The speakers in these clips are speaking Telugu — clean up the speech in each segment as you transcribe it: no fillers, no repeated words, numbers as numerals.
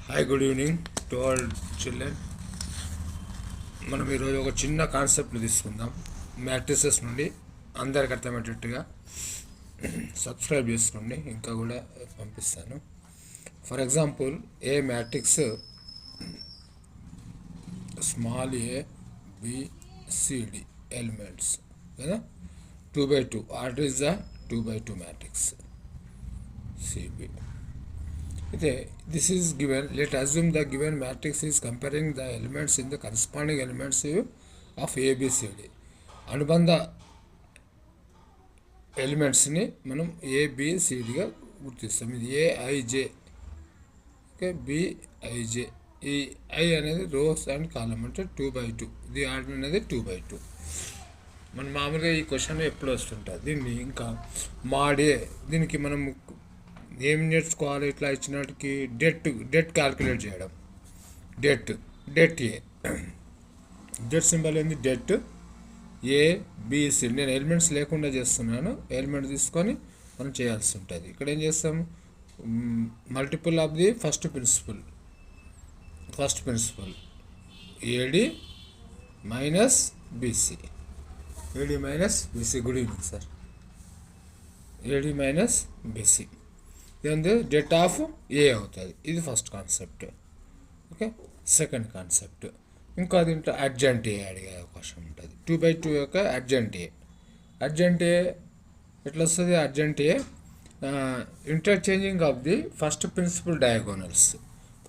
Hi, good evening to all children. మనం ఈరోజు ఒక చిన్న కాన్సెప్ట్ని తీసుకుందాం. మ్యాట్రిసెస్ నుండి అందరికి అర్థమయ్యేటట్టుగా సబ్స్క్రైబ్ చేసుకోండి, ఇంకా కూడా పంపిస్తాను. For example, A matrix small a BCD elements కదా, 2x2. Order is the 2x2 matrix CB. This is given. Let assume the given matrix is comparing the elements in the corresponding elements of ABCD. అనుబంధ ఎలిమెంట్స్ని మనం ఏబిసిడిగా గుర్తిస్తాం. ఇది ఏఐజే, ఓకే, బిఐజే. ఈ ఐ అనేది రోస్ అండ్ కాలమ్, అంటే 2x2. ఇది ఆర్డర్ అనేది 2x2. మన మామూలుగా ఈ క్వశ్చన్ ఎప్పుడు వస్తుంటుంది. దీన్ని ఇంకా మాడే, దీనికి మనం ఏం నేర్చుకోవాలి? ఇట్లా ఇచ్చినట్టుకి డెట్ క్యాల్కులేట్ చేయడం. డెట్ ఏ, డెట్ సింబల్ ఏంది? Det ABC. నేను ఎలిమెంట్స్ లేకుండా చేస్తున్నాను, ఎలిమెంట్ తీసుకొని మనం చేయాల్సి ఉంటుంది. ఇక్కడ ఏం చేస్తాం? Multiple of the first principal AD minus BC. AD minus BC. Good evening sir. AD minus BC ఏంది? డెట్ ఆఫ్ ఏ అవుతుంది. ఇది first concept. Okay, second concept. ఇంకా దీంట్లో అడ్జెంట్ ఏ అడిగే అవకాశం ఉంటుంది. 2x2 యొక్క అడ్జెంట్ ఏ ఎట్లా వస్తుంది? Adjoint A interchanging of the first principal diagonals.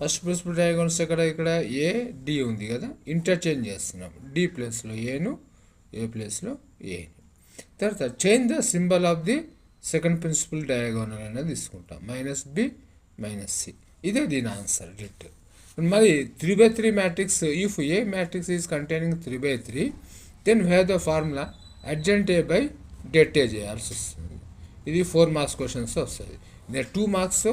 First principal diagonals ఇక్కడ ఏ డి ఉంది కదా, ఇంటర్చేంజ్ చేస్తున్నాం. డి ప్లేస్లో ఏను, ఏ ప్లేస్లో ఏని. తర్వాత change the symbol of the second principal diagonal అనేది తీసుకుంటాం. Minus B minus C. ఇదే దీని ఆన్సర్, డెట్. మరి 3x3 matrix, if A matrix is containing 3x3, then we have the formula adjoint A by det A చేయాల్సి వస్తుంది. ఇది 4 మార్క్స్ క్వశ్చన్స్ వస్తుంది. నేను 2 మార్క్స్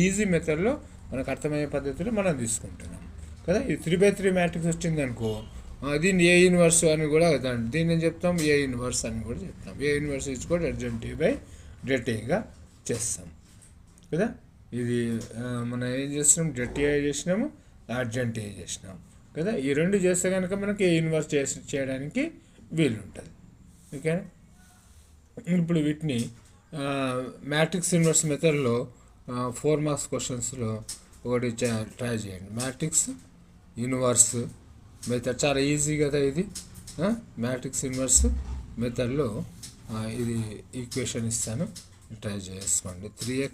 ఈజీ మెథడ్లో మనకు అర్థమయ్యే పద్ధతిలో మనం తీసుకుంటున్నాం కదా. ఈ 3x3 మ్యాట్రిక్స్ వచ్చింది అనుకో, దీన్ని ఏ ఇన్వర్స్ అని కూడా, దీన్ని ఏం చెప్తాం? ఏ ఇన్వర్స్ అని కూడా చెప్తాం. ఏ ఇన్వర్స్ ఇచ్చి కూడా అడ్జెంట్ ఏ బై డెట్ ఏగా చేస్తాం కదా. ఇది మనం ఏం చేస్తున్నాం? డెట్ ఏ చేసినాము, అర్జెంట్ ఏ చేసినాం కదా. ఈ రెండు చేస్తే కనుక మనకి ఏ ఇన్వర్స్ చేయడానికి వీలు ఉంటుంది. ఓకేనా? ఇప్పుడు వీటిని మ్యాట్రిక్స్ ఇన్వర్స్ మెథడ్లో 4 మార్క్స్ క్వశ్చన్స్లో ఒకటి ట్రై చేయండి. మ్యాట్రిక్స్ ఇన్వర్స్ మెథడ్ చాలా ఈజీ కదా ఇది. మ్యాట్రిక్స్ ఇన్వర్స్ మెథడ్లో ఇది ఈక్వేషన్ ఇస్తాను, ట్రై చేసుకోండి. 3x